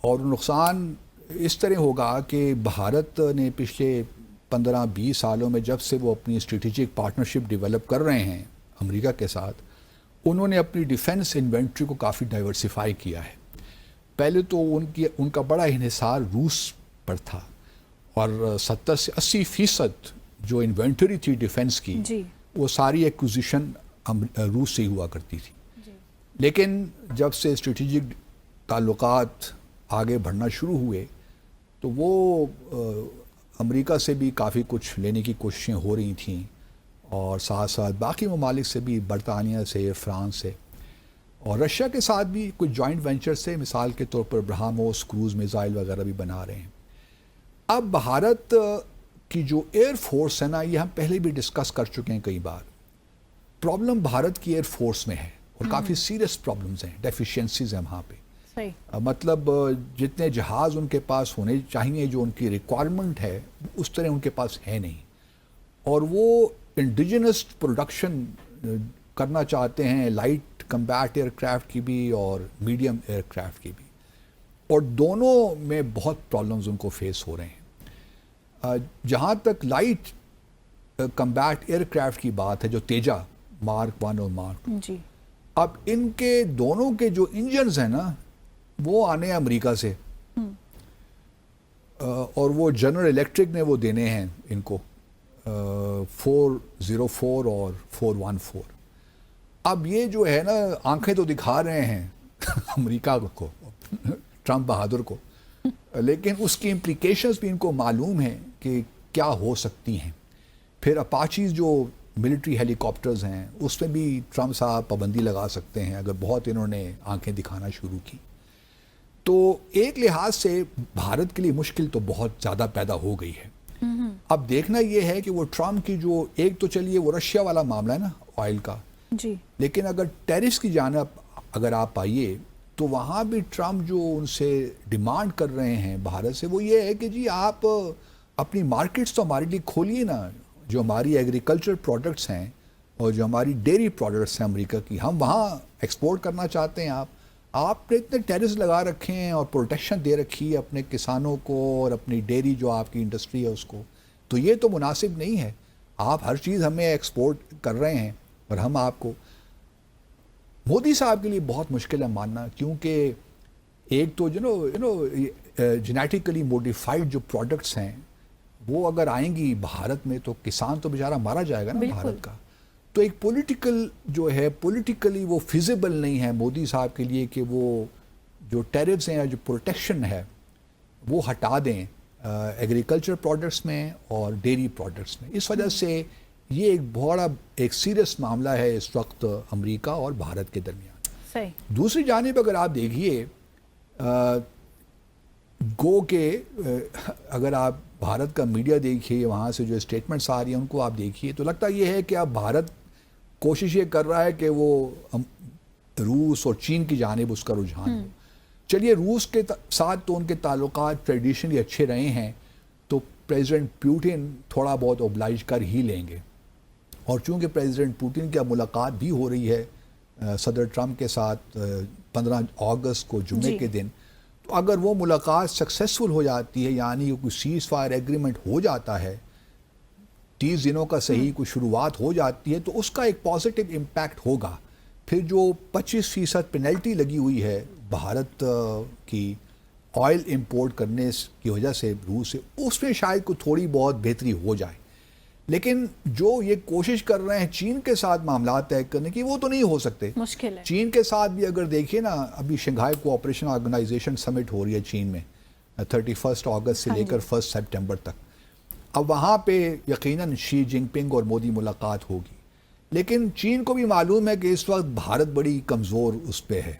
اور نقصان اس طرح ہوگا کہ بھارت نے پچھلے 15-20 سالوں میں جب سے وہ اپنی اسٹریٹجک پارٹنرشپ ڈیولپ کر رہے ہیں امریکہ کے ساتھ، انہوں نے اپنی ڈیفنس انوینٹری کو کافی ڈائیورسیفائی کیا ہے. پہلے تو ان کا بڑا انحصار روس پر تھا، اور 70 سے 80% جو انوینٹری تھی ڈیفنس کی وہ ساری ایکوزیشن روس سے ہی ہوا کرتی تھی. لیکن جب سے اسٹریٹجک تعلقات آگے بڑھنا شروع ہوئے تو وہ امریکہ سے بھی کافی کچھ لینے کی کوششیں ہو رہی تھیں، اور ساتھ ساتھ باقی ممالک سے بھی، برطانیہ سے، فرانس سے، اور رشیا کے ساتھ بھی کچھ جوائنٹ وینچر سے، مثال کے طور پر برہموس کروز میزائل وغیرہ بھی بنا رہے ہیں. اب بھارت کی جو ایئر فورس ہے نا، یہ ہم پہلے بھی ڈسکس کر چکے ہیں کئی بار. پرابلم بھارت کی ایئر فورس میں ہے، اور کافی سیریس پرابلمز ہیں، ڈیفیشینسیز ہیں وہاں پہ. مطلب جتنے جہاز ان کے پاس ہونے چاہیے، جو ان کی ریکوائرمنٹ ہے، اس طرح ان کے پاس ہے نہیں. اور وہ انڈیجنس پروڈکشن کرنا چاہتے ہیں، لائٹ کمبیٹ ایئر کرافٹ کی بھی اور میڈیم ایئر کرافٹ کی بھی، اور دونوں میں بہت پرابلمز ان کو فیس ہو رہے ہیں. جہاں تک لائٹ کمبیٹ ایئر کرافٹ کی بات ہے، جو تیجا مارک 1 اور مارک 2، اب ان کے دونوں کے جو انجنز ہیں نا، وہ آنے ہیں امریکہ سے، اور وہ جنرل الیکٹرک نے وہ دینے ہیں ان کو 404 اور 414. اب یہ جو ہے نا، آنکھیں تو دکھا رہے ہیں امریکہ کو، ٹرمپ بہادر کو، لیکن اس کی امپلیکیشنز بھی ان کو معلوم ہیں کہ کیا ہو سکتی ہیں. پھر اپاچیز جو ملٹری ہیلی کاپٹرز ہیں، اس میں بھی ٹرمپ صاحب پابندی لگا سکتے ہیں اگر بہت انہوں نے آنکھیں دکھانا شروع کی. تو ایک لحاظ سے بھارت کے لیے مشکل تو بہت زیادہ پیدا ہو گئی ہے. اب دیکھنا یہ ہے کہ وہ ٹرمپ کی جو ایک تو چلیے وہ رشیا والا معاملہ ہے نا، آئل کا، لیکن اگر ٹیرفز کی جانب اگر آپ آئیے تو وہاں بھی ٹرمپ جو ان سے ڈیمانڈ کر رہے ہیں بھارت سے، وہ یہ ہے کہ جی آپ اپنی مارکیٹس تو ہمارے لیے کھولیے نا. جو ہماری ایگریکلچر پروڈکٹس ہیں اور جو ہماری ڈیری پروڈکٹس ہیں امریکہ کی، ہم وہاں ایکسپورٹ کرنا چاہتے ہیں. آپ نے اتنے ٹیرفز لگا رکھے ہیں اور پروٹیکشن دے رکھی ہے اپنے کسانوں کو اور اپنی ڈیری جو آپ کی انڈسٹری ہے اس کو، تو یہ تو مناسب نہیں ہے. آپ ہر چیز ہمیں ایکسپورٹ کر رہے ہیں اور ہم آپ کو. مودی صاحب کے لیے بہت مشکل ہے ماننا، کیونکہ ایک تو جینیٹیکلی موڈیفائڈ جو پروڈکٹس ہیں وہ اگر آئیں گی بھارت میں تو کسان تو بیچارہ مارا جائے گا نا بھارت کا. تو ایک پولیٹیکل جو ہے، پولیٹیکلی وہ فیزیبل نہیں ہے مودی صاحب کے لیے کہ وہ جو ٹیرفز ہیں، جو پروٹیکشن ہے، وہ ہٹا دیں ایگریکلچر پروڈکٹس میں اور ڈیری پروڈکٹس میں. اس وجہ سے یہ ایک بڑا ایک سیریس معاملہ ہے اس وقت امریکہ اور بھارت کے درمیان. دوسری جانب اگر آپ دیکھیے، گو کہ اگر آپ بھارت کا میڈیا دیکھیے، وہاں سے جو اسٹیٹمنٹس آ رہی ہیں ان کو آپ دیکھیے، تو لگتا یہ ہے کہ اب بھارت کوشش یہ کر رہا ہے کہ وہ روس اور چین کی جانب اس کا رجحان ہو. چلیے روس کے ساتھ تو ان کے تعلقات ٹریڈیشنلی اچھے رہے ہیں، تو پریزیڈنٹ پوٹن تھوڑا بہت اوبلائج کر ہی لیں گے. اور چونکہ پریزیڈنٹ پوٹن کی ملاقات بھی ہو رہی ہے صدر ٹرمپ کے ساتھ 15 اگست کو جمعے کے دن، تو اگر وہ ملاقات سکسیسفل ہو جاتی ہے، یعنی کوئی سیز فائر ایگریمنٹ ہو جاتا ہے، 30 دنوں کا صحیح کوئی شروعات ہو جاتی ہے، تو اس کا ایک پازیٹیو امپیکٹ ہوگا. پھر جو 25% پینلٹی لگی ہوئی ہے بھارت کی آئل امپورٹ کرنے کی وجہ سے روس سے، اس میں شاید کوئی تھوڑی بہت بہتری ہو جائے. لیکن جو یہ کوشش کر رہے ہیں چین کے ساتھ معاملات طے کرنے کی، وہ تو نہیں ہو سکتے. مشکل ہے. چین کے ساتھ بھی اگر دیکھیں نا، ابھی شنگھائی کوآپریشن آرگنائزیشن سمٹ ہو رہی ہے چین میں 31 اگست سے لے کر 1 سپٹمبر تک. اب وہاں پہ یقیناً شی جن پنگ اور مودی ملاقات ہوگی، لیکن چین کو بھی معلوم ہے کہ اس وقت بھارت بڑی کمزور اس پہ ہے،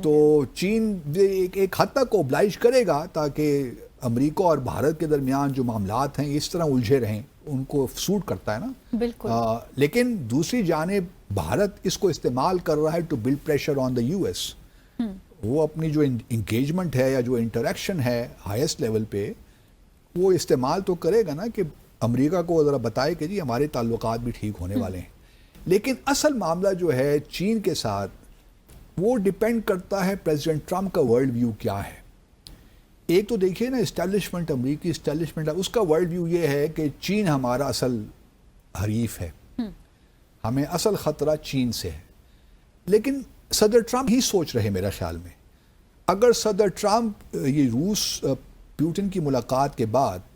تو چین ایک حد تک اوبلائج کرے گا تاکہ امریکہ اور بھارت کے درمیان جو معاملات ہیں اس طرح الجھے رہیں. ان کو سوٹ کرتا ہے نا، بالکل. لیکن دوسری جانب بھارت اس کو استعمال کر رہا ہے to build pressure on the US. وہ اپنی جو انگیجمنٹ ہے یا جو انٹریکشن ہے ہائیسٹ لیول پہ، وہ استعمال تو کرے گا نا کہ امریکہ کو ذرا بتائے کہ جی ہمارے تعلقات بھی ٹھیک ہونے والے ہیں. لیکن اصل معاملہ جو ہے چین کے ساتھ، وہ ڈپینڈ کرتا ہے پریزیڈنٹ ٹرمپ کا ورلڈ ویو کیا ہے. ایک تو دیکھیے نا اسٹیبلشمنٹ، امریکی اسٹیبلشمنٹ، اس کا ورلڈ ویو یہ ہے کہ چین ہمارا اصل حریف ہے، ہمیں اصل خطرہ چین سے ہے. لیکن صدر ٹرمپ ہی سوچ رہے میرا خیال میں، اگر صدر ٹرمپ یہ روس پیوٹن کی ملاقات کے بعد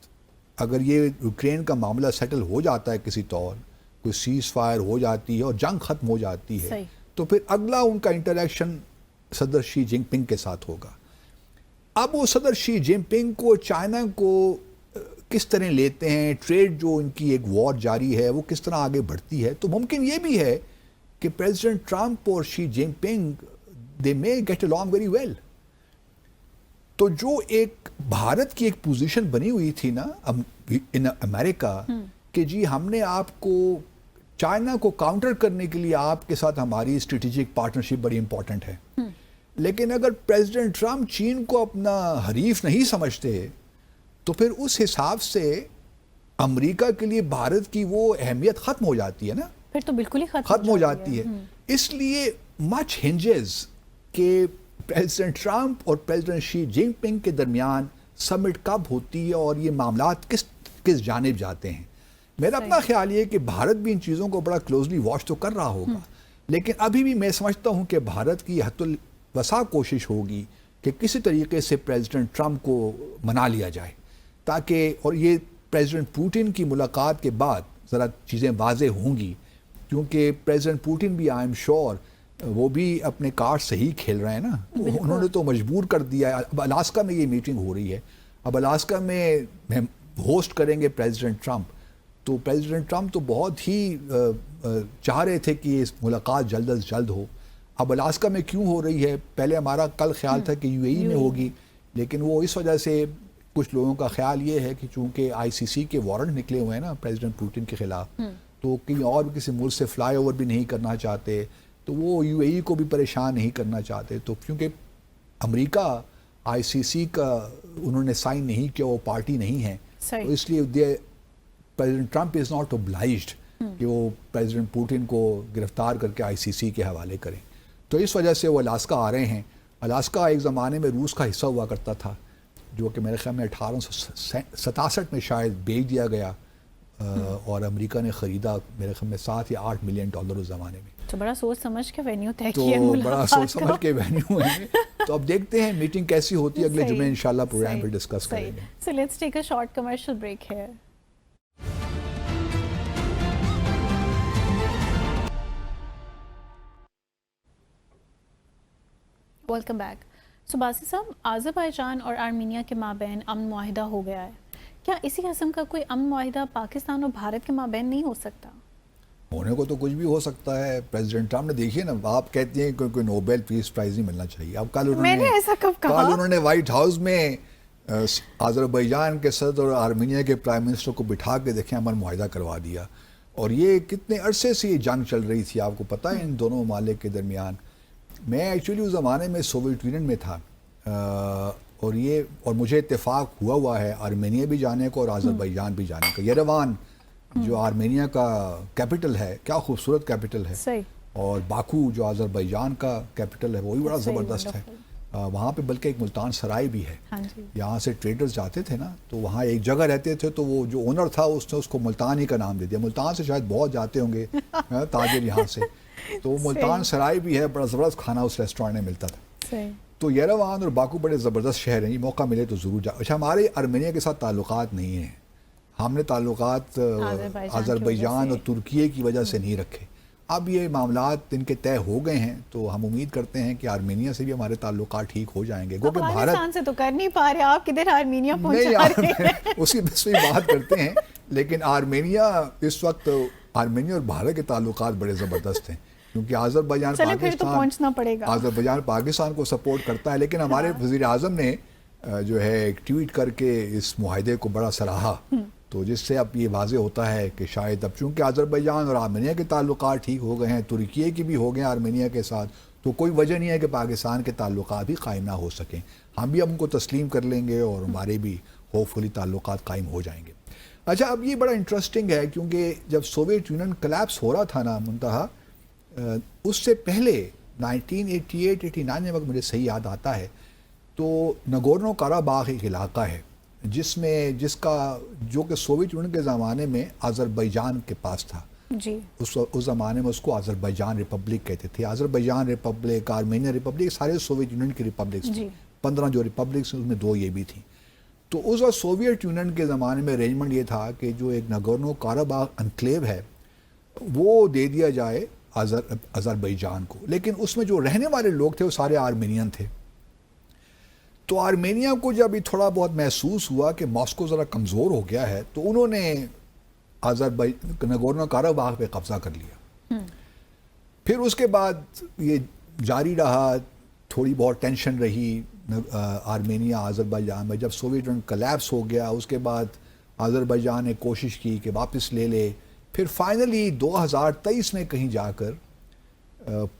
اگر یہ یوکرین کا معاملہ سیٹل ہو جاتا ہے کسی طور، کوئی سیز فائر ہو جاتی ہے اور جنگ ختم ہو جاتی ہے، تو پھر اگلا ان کا انٹریکشن صدر شی جن پنگ کے ساتھ ہوگا. اب وہ صدر شی جن پنگ کو چائنا کو کس طرح لیتے ہیں، ٹریڈ جو ان کی ایک وار جاری ہے وہ کس طرح آگے بڑھتی ہے. تو ممکن یہ بھی ہے کہ پریزیڈنٹ ٹرمپ اور Xi Jinping they may get along very well. تو جو ایک بھارت کی ایک پوزیشن بنی ہوئی تھی نا ان امریکہ کہ جی ہم نے آپ کو چائنا کو کاؤنٹر کرنے کے لیے آپ کے ساتھ ہماری اسٹریٹجک پارٹنرشپ بڑی امپورٹنٹ ہے، لیکن اگر پریزیڈنٹ ٹرمپ چین کو اپنا حریف نہیں سمجھتے تو پھر اس حساب سے امریکہ کے لیے بھارت کی وہ اہمیت ختم ہو جاتی ہے نا، پھر تو بالکل ہی ختم ہو جاتی ہے. اس لیے مچ ہنجز کہ پریزیڈنٹ ٹرمپ اور پریزیڈنٹ شی جن پنگ کے درمیان سمٹ کب ہوتی ہے اور یہ معاملات کس جانب جاتے ہیں. میرا اپنا خیال یہ کہ بھارت بھی ان چیزوں کو بڑا کلوزلی واچ تو کر رہا ہوگا، لیکن ابھی بھی میں سمجھتا ہوں کہ بھارت کی حت الوسع کوشش ہوگی کہ کسی طریقے سے پریزیڈنٹ ٹرمپ کو منا لیا جائے تاکہ، اور یہ پریزیڈنٹ پوٹن کی ملاقات کے بعد ذرا چیزیں واضح ہوں گی، کیونکہ پریزیڈنٹ پوٹن بھی آئی ایم شور وہ بھی اپنے کارڈ صحیح کھیل رہے ہیں نا. انہوں نے تو مجبور کر دیا ہے. اب الاسکا میں یہ میٹنگ ہو رہی ہے، اب الاسکا میں ہوسٹ کریں گے پریزیڈنٹ ٹرمپ، تو پریزیڈنٹ ٹرمپ تو بہت ہی چاہ رہے تھے کہ اس ملاقات جلد از جلد ہو. اب الاسکا میں کیوں ہو رہی ہے؟ پہلے ہمارا کل خیال تھا کہ یو اے ای میں ہوگی، لیکن وہ اس وجہ سے کچھ لوگوں کا خیال یہ ہے کہ چونکہ آئی سی سی کے وارنٹ نکلے ہوئے ہیں نا پریزیڈنٹ پوٹن کے خلاف، تو کہیں اور بھی کسی ملک سے فلائی اوور بھی نہیں کرنا چاہتے، تو وہ یو اے ای کو بھی پریشان نہیں کرنا چاہتے. تو کیونکہ امریکہ آئی سی سی کا انہوں نے سائن نہیں کیا، وہ پارٹی نہیں ہے، تو اس لیے پریزیڈنٹ ٹرمپ از ناٹ اوبلائزڈ کہ وہ پریزیڈنٹ پوٹن کو گرفتار کر کے آئی سی سی کے حوالے کریں. تو اس وجہ سے وہ الاسکا آ رہے ہیں. الاسکا ایک زمانے میں روس کا حصہ ہوا کرتا تھا، جو کہ میرے خیال میں 1867 میں شاید بیچ دیا گیا، اور امریکہ نے خریدا میرے خیال میں $7 یا $8 ملین اس زمانے میں. تو بڑا سوچ سمجھ کے وینیو طے تو کیا، بڑا سوچ سمجھ کے وینیو ہے. تو اب دیکھتے ہیں میٹنگ کیسی ہوتی ہے، اگلے جمعے انشاءاللہ پروگرام پہ ڈسکس کریں گے. So let's take a short commercial break here. Welcome back. So Basi صاحب، آذربائیجان اور آرمینیا کے مابین امن معاہدہ ہو گیا ہے، کیا اسی قسم کا کوئی امن معاہدہ پاکستان اور بھارت کے مابین نہیں ہو سکتا؟ ہونے کو تو کچھ بھی ہو سکتا ہے. پریزیڈنٹ ٹرمپ نے دیکھیے نا، آپ کہتی ہیں کہ کوئی نوبیل پیس پرائز نہیں ملنا چاہیے. اب کل انہوں نے وائٹ ہاؤس میں آذربائیجان کے صدر اور آرمینیا کے پرائم منسٹر کو بٹھا کے دیکھیں امن معاہدہ کروا دیا. اور یہ کتنے عرصے سے یہ جنگ چل رہی تھی، آپ کو پتہ ہے، ان دونوں ممالک کے درمیان. میں ایکچولی اس زمانے میں سوویت یونین میں تھا، اور مجھے اتفاق ہوا ہے آرمینیا بھی جانے کو اور آذربائیجان بھی جانے کا. یریوان جو آرمینیا کا کیپٹل ہے، کیا خوبصورت کیپٹل ہے، اور باکو جو آذربائیجان کا کیپٹل ہے وہ بھی بڑا زبردست ہے. وہاں پہ بلکہ ایک ملتان سرائے بھی ہے. یہاں سے ٹریڈرز جاتے تھے نا، تو وہاں ایک جگہ رہتے تھے، تو وہ جو اونر تھا اس نے اس کو ملتان ہی کا نام دے دیا. ملتان سے شاید بہت جاتے ہوں گے تاجر یہاں سے. تو ملتان سرائے بھی ہے، بڑا زبردست کھانا اس ریسٹورینٹ میں ملتا تھا. تو یریوان اور باکو بڑے زبردست شہر ہیں، یہ موقع ملے تو ضرور جا. اچھا، ہمارے آرمینیا کے ساتھ تعلقات نہیں ہیں، ہم نے تعلقات آذربائیجان اور ترکیے کی وجہ سے نہیں رکھے. اب یہ معاملات ان کے طے ہو گئے ہیں، تو ہم امید کرتے ہیں کہ آرمینیا سے بھی ہمارے تعلقات ٹھیک ہو جائیں گے. پاکستان سے تو کر نہیں پا رہے، آپ کدھر آرمینیا پہنچا رہے ہیں؟ اسی بس پہ بات کرتے ہیں. لیکن آرمینیا اس وقت، آرمینیا اور بھارت کے تعلقات بڑے زبردست ہیں، کیونکہ آذربائیجان پاکستان کو سپورٹ کرتا ہے. لیکن ہمارے وزیر اعظم نے جو ہے ایک ٹویٹ کر کے اس معاہدے کو بڑا سراہا، تو جس سے اب یہ واضح ہوتا ہے کہ شاید اب چونکہ آذربائیجان اور آرمینیا کے تعلقات ٹھیک ہو گئے ہیں، ترکیے کی بھی ہو گئے ہیں آرمینیا کے ساتھ، تو کوئی وجہ نہیں ہے کہ پاکستان کے تعلقات بھی قائم نہ ہو سکیں. ہم بھی اب ان کو تسلیم کر لیں گے اور ہمارے بھی ہوپ فلی تعلقات قائم ہو جائیں گے. اچھا، اب یہ بڑا انٹرسٹنگ ہے، کیونکہ جب سوویت یونین کلیپس ہو رہا تھا نا منتہا، اس سے پہلے 1988-89 میں وقت مجھے صحیح یاد آتا ہے تو نگورنو کاراباخ ایک علاقہ ہے جس کا جو کہ سوویت یونین کے زمانے میں آذربائیجان کے پاس تھا. جی اس زمانے میں اس کو آذربائیجان ریپبلک کہتے تھے. آذربائیجان ریپبلک، آرمینیا ریپبلک، سارے سوویت یونین کی ریپبلکس تھیں. 15 جو ریپبلکس اس میں 2 یہ بھی تھیں. تو اس وقت سوویت یونین کے زمانے میں ارینجمنٹ یہ تھا کہ جو ایک نگورنو کاراباخ انکلیو ہے وہ دے دیا جائے آذربائیجان کو، لیکن اس میں جو رہنے والے لوگ تھے وہ سارے آرمینین تھے. تو آرمینیا کو جب یہ تھوڑا بہت محسوس ہوا کہ ماسکو ذرا کمزور ہو گیا ہے تو انہوں نے نگورنو کاراباخ پہ قبضہ کر لیا. پھر اس کے بعد یہ جاری رہا، تھوڑی بہت ٹینشن رہی آرمینیا آذربائیجان میں. جب سوویت یونین کلیپس ہو گیا اس کے بعد آذربائیجان نے کوشش کی کہ واپس لے لے. پھر فائنلی 2023 میں کہیں جا کر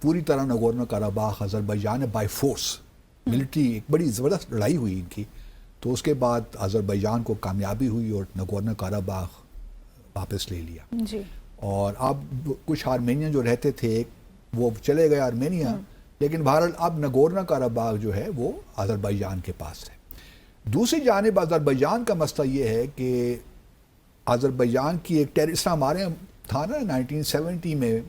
پوری طرح نگورنو کاراباخ آذربائیجان نے بائی فورس ملٹری ایک بڑی زبردست لڑائی ہوئی ان کی. تو اس کے بعد آذربائیجان کو کامیابی ہوئی اور نگورنو کاراباخ واپس لے لیا. جی. اور اب کچھ آرمینین جو رہتے تھے وہ چلے گئے آرمینیا، لیکن بہرحال اب نگورنو کاراباخ جو ہے وہ آذربائیجان کے پاس ہے. دوسری جانب آذربائیجان کا مسئلہ یہ ہے کہ آذربائیجان کی ایک ٹیررسٹ ہمارے تھا نا 1970 میں،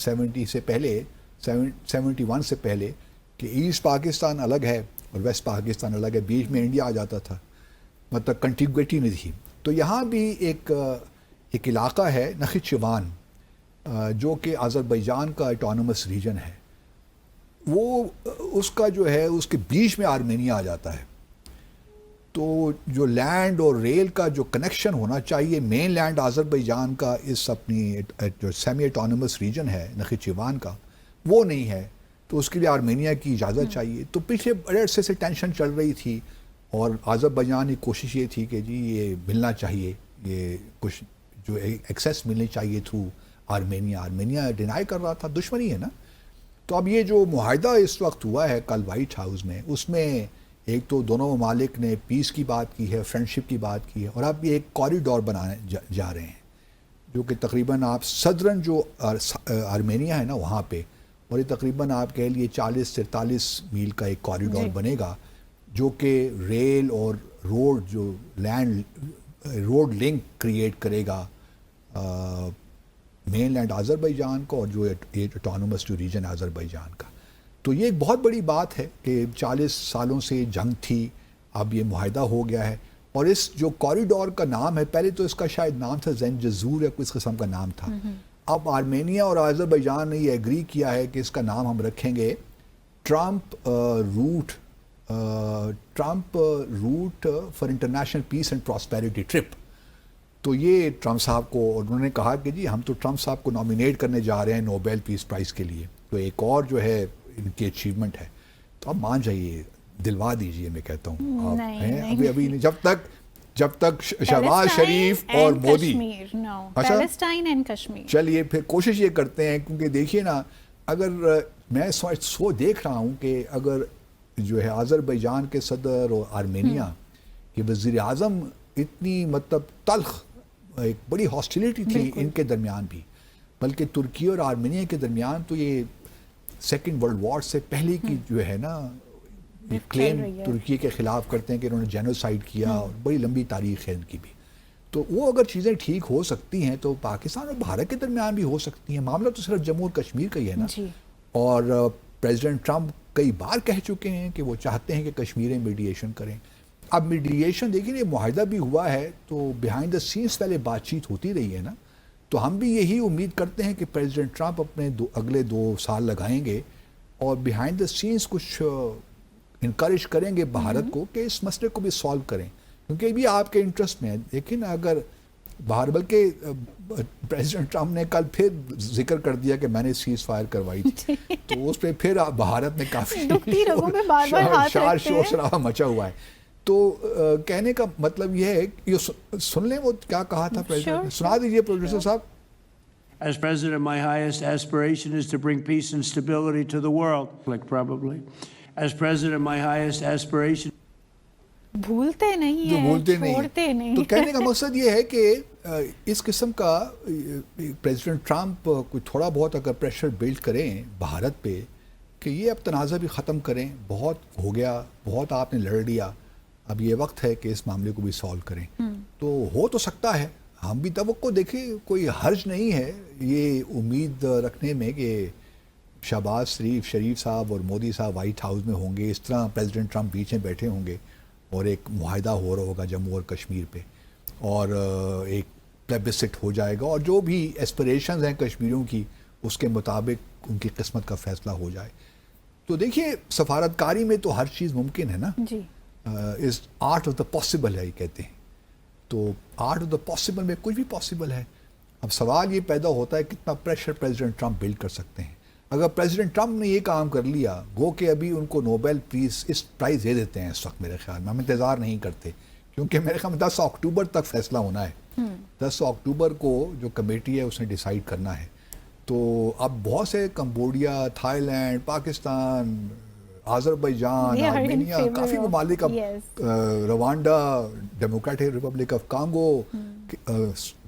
70 سے پہلے 71 سے پہلے کہ ایسٹ پاکستان الگ ہے اور ویسٹ پاکستان الگ ہے، بیچ میں انڈیا آ جاتا تھا، مطلب کنٹیگویٹی نہیں تھی. تو یہاں بھی ایک علاقہ ہے نخچیوان جو کہ آذربائیجان کا اٹانومس ریجن ہے، وہ اس کا جو ہے اس کے بیچ میں آرمینیا آ جاتا ہے. تو جو لینڈ اور ریل کا جو کنیکشن ہونا چاہیے مین لینڈ آذربائیجان کا اس اپنی جو سیمی اٹانومس ریجن ہے نخچیوان کا وہ نہیں ہے، تو اس کے لیے آرمینیا کی اجازت چاہیے. تو پیچھے بڑے عرصے سے ٹینشن چل رہی تھی اور آذربائیجان کی کوشش یہ تھی کہ جی یہ ملنا چاہیے، یہ کچھ جو ایکسیس ملنی چاہیے تھرو آرمینیا ڈینائی کر رہا تھا، دشمنی ہے نا. تو اب یہ جو معاہدہ اس وقت ہوا ہے کل وائٹ ہاؤس میں، اس میں ایک تو دونوں ممالک نے پیس کی بات کی ہے، فرینڈشپ کی بات کی ہے، اور اب یہ ایک کوریڈور بنانے جا رہے ہیں جو کہ تقریباً آپ صدرن جو آرمینیا ہے نا وہاں پہ، اور یہ تقریباً آپ کہہ لیے 40-43 میل کا ایک کوریڈور بنے گا جو کہ ریل اور روڈ لنک کریٹ کرے گا مین لینڈ آذربائیجان کو اور جو اٹانومس جو ریجن آذربائیجان کا. تو یہ ایک بہت بڑی بات ہے کہ 40 سالوں سے جنگ تھی، اب یہ معاہدہ ہو گیا ہے. اور اس جو کوریڈور کا نام ہے، پہلے تو اس کا شاید نام تھا زنجزور یا کچھ قسم کا نام تھا. اب آرمینیا اور آذربائیجان نے یہ ایگری کیا ہے کہ اس کا نام ہم رکھیں گے Trump route for international peace and prosperity trip. تو یہ ٹرمپ صاحب کو، اور انہوں نے کہا کہ جی ہم تو ٹرمپ صاحب کو نامینیٹ کرنے جا رہے ہیں نوبیل پیس پرائز کے لیے، تو ایک اور جو ہے ان کی اچیومنٹ ہے. تو اب مان جائیے، دلوا دیجئے، میں کہتا ہوں ابھی جب تک شہباز شریف اور مودی، پیلسٹائن اینڈ کشمیر، چلیے پھر کوشش یہ کرتے ہیں، کیونکہ دیکھیے نا، اگر میں دیکھ رہا ہوں کہ اگر جو ہے آذربائیجان کے صدر اور آرمینیا کے وزیر اعظم اتنی مطلب تلخ، ایک بڑی ہاسٹیلیٹی تھی ان کے درمیان بھی، بلکہ ترکی اور آرمینیا کے درمیان تو یہ سیکنڈ ورلڈ وار سے پہلے کی جو ہے نا کلیم ترکی کے خلاف کرتے ہیں کہ انہوں نے جینوسائیڈ کیا، اور بڑی لمبی تاریخ ہے ان کی بھی. تو وہ اگر چیزیں ٹھیک ہو سکتی ہیں تو پاکستان اور بھارت کے درمیان بھی ہو سکتی ہیں. معاملہ تو صرف جموں اور کشمیر کا ہی ہے نا. اور پریزیڈنٹ ٹرمپ کئی بار کہہ چکے ہیں کہ وہ چاہتے ہیں کہ کشمیریں میڈیشن کریں. اب میڈیشن دیکھیں، یہ معاہدہ بھی ہوا ہے تو بیہائنڈ دا سینس پہلے بات چیت ہوتی رہی ہے نا. تو ہم بھی یہی امید کرتے ہیں کہ پریزیڈنٹ ٹرمپ اپنے اگلے 2 سال لگائیں گے اور بیہائنڈ دا سینس کچھ انکریج کریں گے بھارت کو کہ اس مسئلے کو بھی سالو کریں، کیونکہ یہ بھی آپ کے انٹرسٹ میں ہے. دیکھیں نا، اگر بلکہ پریزیڈنٹ ٹرمپ نے کل پھر ذکر کر دیا کہ میں نے سیز فائر کروائی تھی، تو اس پہ پھر بھارت میں کافی شور شرابہ مچا ہوا ہے. تو کہنے کا مطلب یہ ہے، یہ سن لیں وہ کیا کہا تھا پریزیڈنٹ، سنا دیجئے پروڈیوسر صاحب. As president, my highest aspiration is to bring peace and stability to the world. Like probably. As president, my highest aspiration. بھولتے نہیں ہیں، چھوڑتے نہیں. تو کہنے کا مقصد یہ ہے کہ اس قسم کا پریزیڈنٹ ٹرمپ کوئی تھوڑا بہت اگر پریشر بلڈ کریں بھارت پہ کہ یہ اب تنازع بھی ختم کریں, بہت ہو گیا, بہت آپ نے لڑ لیا, اب یہ وقت ہے کہ اس معاملے کو بھی سالو کریں. تو ہو تو سکتا ہے, ہم بھی توقع دیکھیں, کوئی حرج نہیں ہے یہ امید رکھنے میں کہ شہباز شریف صاحب اور مودی صاحب وائٹ ہاؤس میں ہوں گے, اس طرح پریزیڈنٹ ٹرمپ بیچ میں بیٹھے ہوں گے اور ایک معاہدہ ہو رہا ہوگا جموں اور کشمیر پہ, اور ایک پلیبسٹ ہو جائے گا, اور جو بھی ایسپریشنز ہیں کشمیریوں کی اس کے مطابق ان کی قسمت کا فیصلہ ہو جائے. تو دیکھیے سفارتکاری میں تو ہر چیز ممکن ہے نا, جی is art of the possible ہے یہ کہتے ہیں, تو آرٹ آف دا پاسبل میں کچھ بھی پاسبل ہے. اب سوال یہ پیدا ہوتا ہے کتنا پریشر پریزیڈنٹ ٹرمپ بلڈ کر سکتے ہیں. اگر پریزیڈنٹ ٹرمپ نے یہ کام کر لیا, گو کہ ابھی ان کو نوبل پرائز دے دیتے ہیں اس وقت, میرے خیال میں ہم انتظار نہیں کرتے, کیونکہ میرے خیال میں 10 اکتوبر تک فیصلہ ہونا ہے. 10 اکتوبر کو جو کمیٹی ہے اس نے ڈیسائیڈ کرنا ہے. تو اب بہت سے Cambodia, Thailand, Pakistan, Azerbaijan, Armenia, کافی ممالک, اب Rwanda, Democratic Republic of Congo,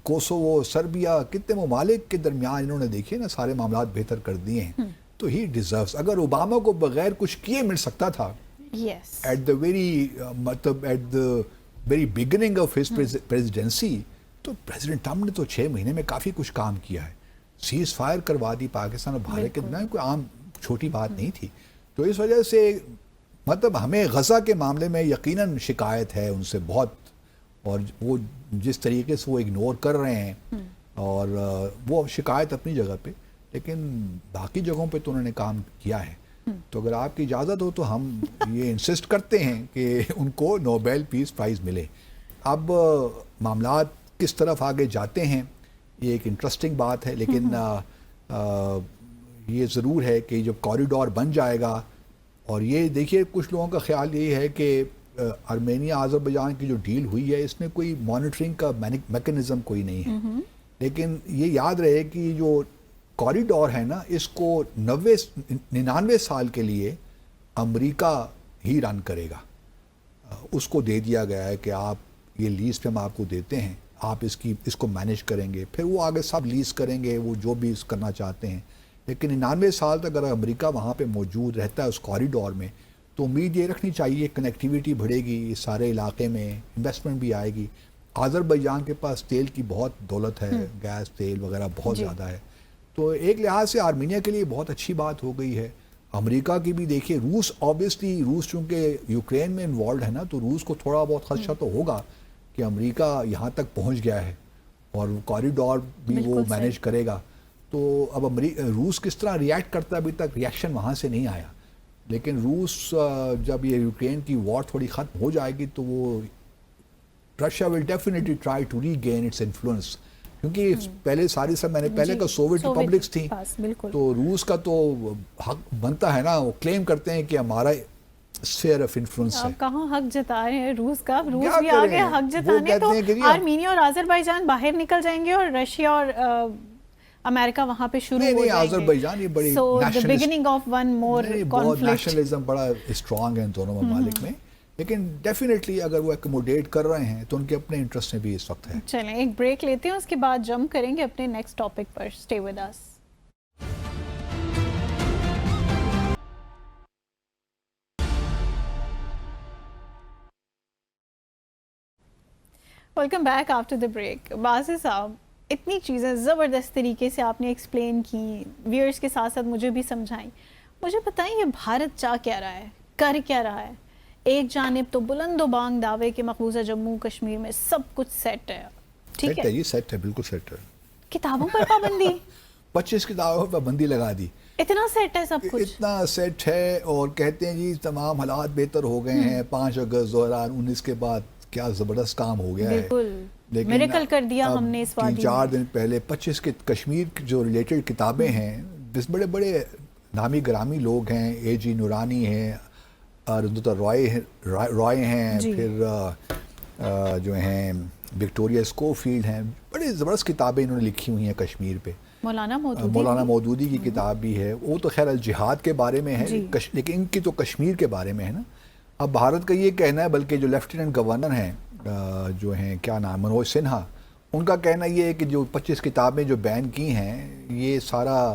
Kosovo, Serbia, کتنے ممالک کے درمیان انہوں نے دیکھیے نا سارے معاملات بہتر کر دیے ہیں. تو ہی ڈیزروس, اگر اوباما کو بغیر کچھ کیے مل سکتا تھا at the very beginning of his presidency, تو پریزیڈنٹ ٹرمپ نے تو 6 مہینے میں کافی کچھ کام کیا ہے. سیز فائر کروا دی پاکستان اور بھارت کے درمیان, کوئی عام چھوٹی بات نہیں تھی. تو اس وجہ سے مطلب ہمیں غزہ کے معاملے میں یقیناً شکایت ہے ان سے بہت, اور وہ جس طریقے سے وہ اگنور کر رہے ہیں, اور وہ شکایت اپنی جگہ پہ, لیکن باقی جگہوں پہ تو انہوں نے کام کیا ہے. تو اگر آپ کی اجازت ہو تو ہم یہ انسسٹ کرتے ہیں کہ ان کو نوبیل پیس پرائز ملے. اب معاملات کس طرف آگے جاتے ہیں یہ ایک انٹرسٹنگ بات ہے, لیکن یہ ضرور ہے کہ جب کوریڈور بن جائے گا, اور یہ دیکھیے کچھ لوگوں کا خیال یہ ہے کہ آرمینیا آذربائیجان کی جو ڈیل ہوئی ہے اس میں کوئی مانیٹرنگ کا میکنزم کوئی نہیں ہے, لیکن یہ یاد رہے کہ جو کوریڈور ہے نا اس کو 99 سال کے لیے امریکہ ہی رن کرے گا. اس کو دے دیا گیا ہے کہ آپ یہ لیز پہ ہم آپ کو دیتے ہیں, آپ اس کو مینیج کریں گے, پھر وہ آگے سب لیز کریں گے وہ جو بھی کرنا چاہتے ہیں. لیکن 99 سال تک اگر امریکہ وہاں پہ موجود رہتا ہے اس کوریڈور میں, تو امید یہ رکھنی چاہیے کنیکٹیویٹی بڑھے گی اس سارے علاقے میں, انویسٹمنٹ بھی آئے گی. آذربائیجان کے پاس تیل کی بہت دولت ہے, گیس تیل وغیرہ بہت زیادہ ہے, تو ایک لحاظ سے آرمینیا کے لیے بہت اچھی بات ہو گئی ہے. امریکہ کی بھی دیکھیے, روس آبویسلی, روس چونکہ یوکرین میں انوالوڈ ہے نا, تو روس کو تھوڑا بہت خدشہ تو ہوگا کہ امریکہ یہاں تک پہنچ گیا ہے اور کوریڈور بھی وہ مینیج کرے گا. تو اب روس کس طرح ریئیکٹ کرتا ہے, ابھی تک ریئیکشن وہاں سے نہیں آیا. لیکن روس جب یہ یوکرین کی وار تھوڑی ختم ہو جائے گی تو وہ Russia will definitely try to regain its influence, کیونکہ پہلے ساری سب میں نے پہلے کا سوویت ریپبلکس تھیں, تو روس کا تو حق بنتا ہے نا, وہ کلیم کرتے ہیں کہ ہمارا اسفیئر آف انفلوئنس ہے. آپ کہاں حق جتا رہے ہیں روس کا, روس بھی آگے حق جتانے, تو آرمینیا اور آذربائیجان باہر نکل جائیں گے اور رشیا اور امریکہ وہاں پہ شروع ہو جائیں گے. آذربائیجان یہ بڑی نیشنلزم بڑا اسٹرانگ ہے ان دونوں ممالک میں, لیکن ڈیفینیٹلی اگر وہ ایکوموڈیٹ کر رہے ہیں تو ان کے اپنے انٹرسٹ میں بھی اس وقت ہے. چلیں ایک بریک لیتے ہیں, اس کے بعد جمپ کریں گے اپنے نیکسٹ ٹاپک پر. Stay with us. Welcome back after the break. Basit صاحب, اتنی چیزیں زبردست طریقے سے آپ نے ایکسپلین کی, ویئرس کے ساتھ ساتھ مجھے بھی سمجھائیں. مجھے بتائیں یہ بھارت چاہ کیا رہا ہے, کر کیا رہا ہے؟ ایک جانب تو بلند و بانگ دعوے کہ مقبوضہ جموں کشمیر میں سب کچھ سیٹ ہے, ٹھیک ہے, یہ سیٹ ہے, بالکل سیٹ ہے. کتابوں پر پابندی 25 کتابوں پر پابندی لگا دی, اتنا سیٹ ہے سب کچھ, اتنا سیٹ ہے. اور کہتے ہیں جی تمام حالات بہتر ہو گئے ہیں 5 اگست 2019 کے بعد, کیا زبردست کام ہو گیا ہے. بالکل میریکل کر دیا ہم نے اس وادی میں. 4 دن پہلے 25 کے کشمیر جو ریلیٹڈ کتابیں ہیں, بڑے بڑے نامی گرامی لوگ ہیں, اے جی نورانی ہیں, اروندھتا رائے ہیں, پھر جو ہیں وکٹوریہ اسکوفیلڈ ہیں, بڑی زبردست کتابیں انہوں نے لکھی ہوئی ہیں کشمیر پہ. مولانا مودودی کی کتاب بھی ہے, وہ تو خیر الجہاد کے بارے میں ہے, لیکن ان کی تو کشمیر کے بارے میں ہے نا. اب بھارت کا یہ کہنا ہے, بلکہ جو لیفٹیننٹ گورنر ہیں جو ہیں کیا نام, منوج سنہا, ان کا کہنا یہ ہے کہ جو 25 کتابیں جو بین کی ہیں یہ سارا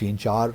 3-4,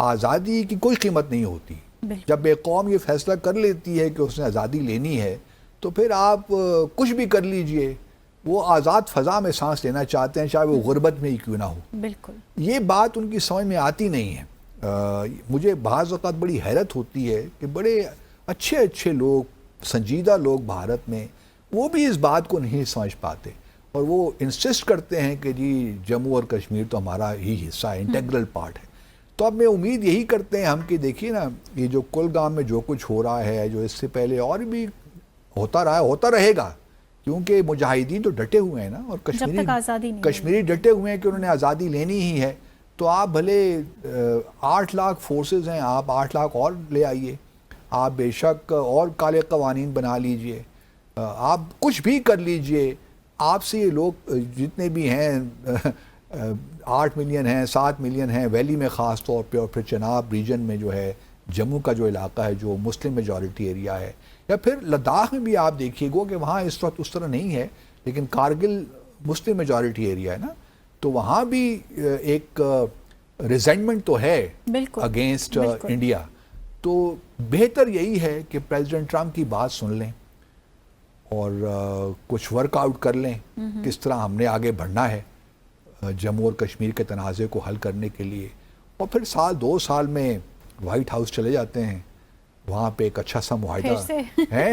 آزادی کی کوئی قیمت نہیں ہوتی. جب ایک قوم یہ فیصلہ کر لیتی ہے کہ اس نے آزادی لینی ہے تو پھر آپ کچھ بھی کر لیجئے. وہ آزاد فضا میں سانس لینا چاہتے ہیں چاہے وہ غربت میں ہی کیوں نہ ہو. بالکل یہ بات ان کی سمجھ میں آتی نہیں ہے. مجھے بعض اوقات بڑی حیرت ہوتی ہے کہ بڑے اچھے اچھے لوگ، سنجیدہ لوگ بھارت میں، وہ بھی اس بات کو نہیں سمجھ پاتے اور وہ انسسٹ کرتے ہیں کہ جی جموں اور کشمیر تو ہمارا ہی حصہ ہے، انٹیگرل پارٹ ہے. تو اب میں امید یہی کرتے ہیں ہم کہ دیکھیے نا یہ جو کلگام میں جو کچھ ہو رہا ہے، جو اس سے پہلے اور بھی ہوتا رہا ہے، ہوتا رہے گا، کیونکہ مجاہدین تو ڈٹے ہوئے ہیں نا، اور کشمیری ڈٹے ہوئے ہیں کہ انہوں نے آزادی لینی ہی ہے. تو آپ بھلے 8 لاکھ فورسز ہیں، آپ 8 لاکھ اور لے آئیے، آپ بے شک اور کالے قوانین بنا لیجئے، آپ کچھ بھی کر لیجئے. آپ سے یہ لوگ جتنے بھی ہیں 8 ملین ہیں، 7 ملین ہیں ویلی میں خاص طور پہ، اور پھر چناب ریجن میں جو ہے جموں کا جو علاقہ ہے جو مسلم میجورٹی ایریا ہے، یا پھر لداخ میں بھی آپ دیکھیے گا کہ وہاں اس وقت اس طرح نہیں ہے لیکن کارگل مسلم میجورٹی ایریا ہے نا، تو وہاں بھی ایک ریزنٹمنٹ تو ہے اگینسٹ انڈیا. تو بہتر یہی ہے کہ پریزیڈنٹ ٹرمپ کی بات سن لیں اور کچھ ورک آؤٹ کر لیں کس طرح ہم نے آگے بڑھنا ہے جموں اور کشمیر کے تنازع کو حل کرنے کے لیے، اور پھر 2 سال میں وائٹ ہاؤس چلے جاتے ہیں، وہاں پہ ایک اچھا سا معاہدہ ہے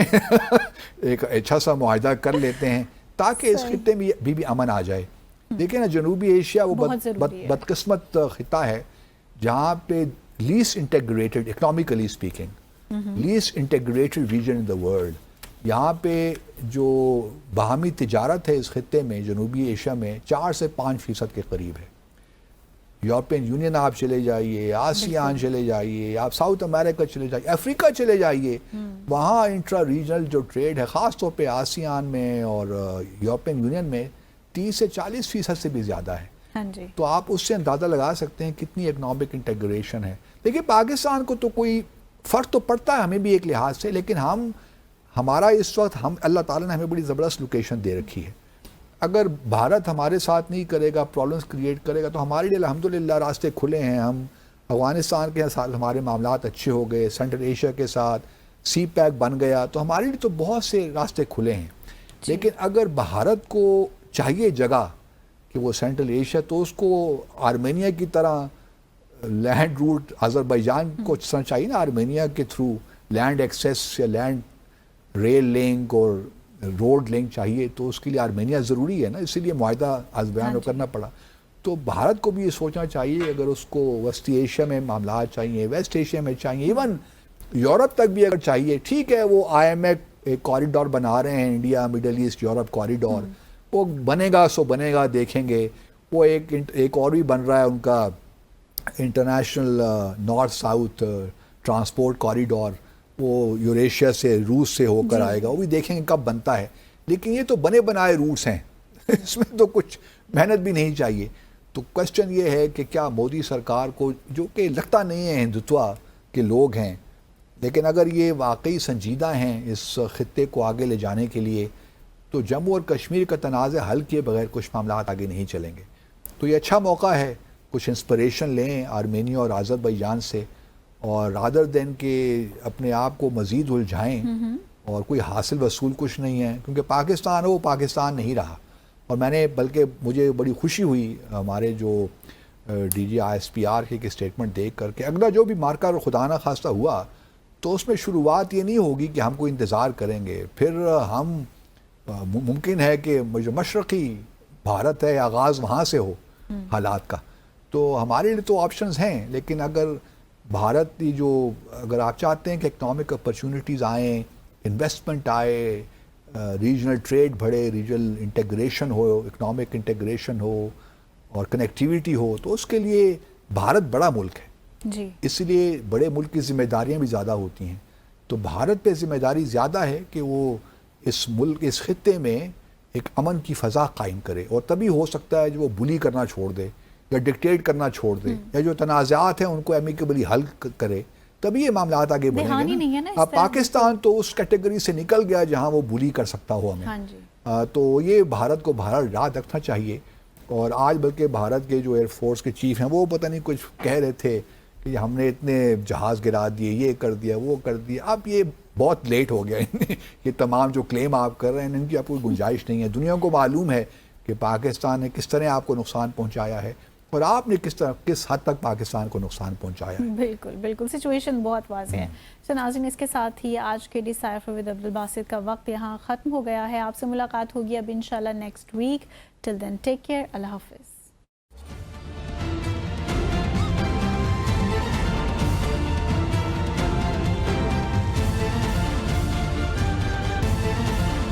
ایک اچھا سا معاہدہ کر لیتے ہیں تاکہ اس خطے میں بھی امن آ جائے. دیکھیں نا جنوبی ایشیا وہ بدقسمت خطہ ہے جہاں پہ list integrated, economically speaking list integrated region in the world. یہاں پہ جو باہمی تجارت ہے اس خطے میں جنوبی ایشیا میں 4 سے 5% کے قریب ہے. یورپین یونین آپ چلے جائیے، آسیان چلے جائیے، آپ ساؤتھ امریکہ چلے جائیے، افریقہ چلے جائیے، وہاں انٹرا ریجنل جو ٹریڈ ہے خاص طور پہ آسیان میں اور یورپین یونین میں 30 سے 40% سے بھی زیادہ ہے. تو آپ اس سے اندازہ لگا سکتے ہیں کتنی اکنامک انٹیگریشن ہے. دیکھیے پاکستان کو تو کوئی فرق تو پڑتا ہے ہمیں بھی ایک لحاظ سے، لیکن ہمارا اس وقت اللہ تعالیٰ نے ہمیں بڑی زبردست لوکیشن دے رکھی ہے. اگر بھارت ہمارے ساتھ نہیں کرے گا، پرابلمس کریٹ کرے گا، تو ہمارے لیے الحمدللہ راستے کھلے ہیں. ہم افغانستان کے ساتھ ہمارے معاملات اچھے ہو گئے، سینٹرل ایشیا کے ساتھ سی پیک بن گیا، تو ہمارے لیے تو بہت سے راستے کھلے ہیں. لیکن اگر بھارت کو چاہیے جگہ کہ وہ سینٹرل ایشیا، تو اس کو آرمینیا کی طرح لینڈ روٹ آذربائیجان کو چاہیے نا، آرمینیا کے تھرو لینڈ ایکسیس یا لینڈ ریل لنک اور روڈ لنک چاہیے، تو اس کے لیے آرمینیا ضروری ہے نا، اسی لیے معاہدہ آذربائیجان کو کرنا پڑا. تو بھارت کو بھی یہ سوچنا چاہیے اگر اس کو وسطی ایشیا میں معاملات چاہیے، ویسٹ ایشیا میں چاہیے، ایون یورپ تک بھی اگر چاہیے، ٹھیک ہے وہ IMF ایک کوریڈور بنا رہے ہیں، India middle east Europe corridor, وہ بنے گا سو بنے گا، دیکھیں گے. وہ ایک اور بھی بن رہا ہے ان کا international north south transport corridor, وہ یوریشیا سے روس سے ہو کر آئے گا، وہ بھی دیکھیں گے کب بنتا ہے. لیکن یہ تو بنے بنائے روٹس ہیں اس میں تو کچھ محنت بھی نہیں چاہیے. تو کوشچن یہ ہے کہ کیا مودی سرکار کو، جو کہ لگتا نہیں ہے ہندوتوا کے لوگ ہیں، لیکن اگر یہ واقعی سنجیدہ ہیں اس خطے کو آگے لے جانے کے لیے، تو جموں اور کشمیر کا تنازع حل کیے بغیر کچھ معاملات آگے نہیں چلیں گے. تو یہ اچھا موقع ہے، کچھ انسپریشن لیں آرمینیا اور آذربائیجان سے، اور رادر دین کہ اپنے آپ کو مزید الجھائیں اور کوئی حاصل وصول کچھ نہیں ہے، کیونکہ پاکستان وہ پاکستان نہیں رہا. اور میں نے بلکہ مجھے بڑی خوشی ہوئی ہمارے جو DG ISPR کی اسٹیٹمنٹ دیکھ کر کہ اگلا جو بھی مارکا خدا نہ خواستہ ہوا تو اس میں شروعات یہ نہیں ہوگی کہ ہم کو انتظار کریں گے، پھر ہم ممکن ہے کہ جو مشرقی بھارت ہے آغاز وہاں سے ہو حالات کا. تو ہمارے لیے تو آپشنز ہیں، لیکن اگر بھارت کی جو اگر آپ چاہتے ہیں کہ اکنامک اپرچونٹیز آئیں، انویسٹمنٹ آئے، ریجنل ٹریڈ بڑھے، ریجنل انٹیگریشن ہو، اکنامک انٹیگریشن ہو اور کنیکٹیویٹی ہو، تو اس کے لیے بھارت بڑا ملک ہے جی، اس لیے بڑے ملک کی ذمہ داریاں بھی زیادہ ہوتی ہیں. تو بھارت پہ ذمہ داری زیادہ ہے کہ وہ اس ملک اس خطے میں ایک امن کی فضا قائم کرے، اور تبھی ہو سکتا ہے جو وہ بلی کرنا چھوڑ دے یا ڈکٹیٹ کرنا چھوڑ دے، یا جو تنازعات ہیں ان کو ایمیکیبلی حل کرے، تبھی یہ معاملات آگے بڑھیں گے نا. اب پاکستان تو اس کیٹیگری سے نکل گیا جہاں وہ بلی کر سکتا ہو ہمیں. تو یہ بھارت کو بہرحال یاد رکھنا چاہیے. اور آج بلکہ بھارت کے جو ایئر فورس کے چیف ہیں وہ پتہ نہیں کچھ کہہ رہے تھے کہ ہم نے اتنے جہاز گرا دیے، یہ کر دیا، وہ کر دیا. اب یہ بہت لیٹ ہو گیا. یہ تمام جو کلیم آپ کر رہے ہیں ان کی آپ کو گنجائش نہیں ہے. دنیا کو معلوم ہے کہ پاکستان نے کس طرح آپ کو نقصان پہنچایا ہے اور آپ نے کس حد تک پاکستان کو نقصان پہنچایا ہے. بالکل بالکل سچویشن بہت واضح ہے. تو ناظرین اس کے ساتھ ہی آج کے ڈیسائفر ود عبدالباسط کا وقت یہاں ختم ہو گیا ہے. آپ سے ملاقات ہوگی اب انشاءاللہ نیکسٹ ویک. ٹل دین ٹیک کیئر. اللہ حافظ.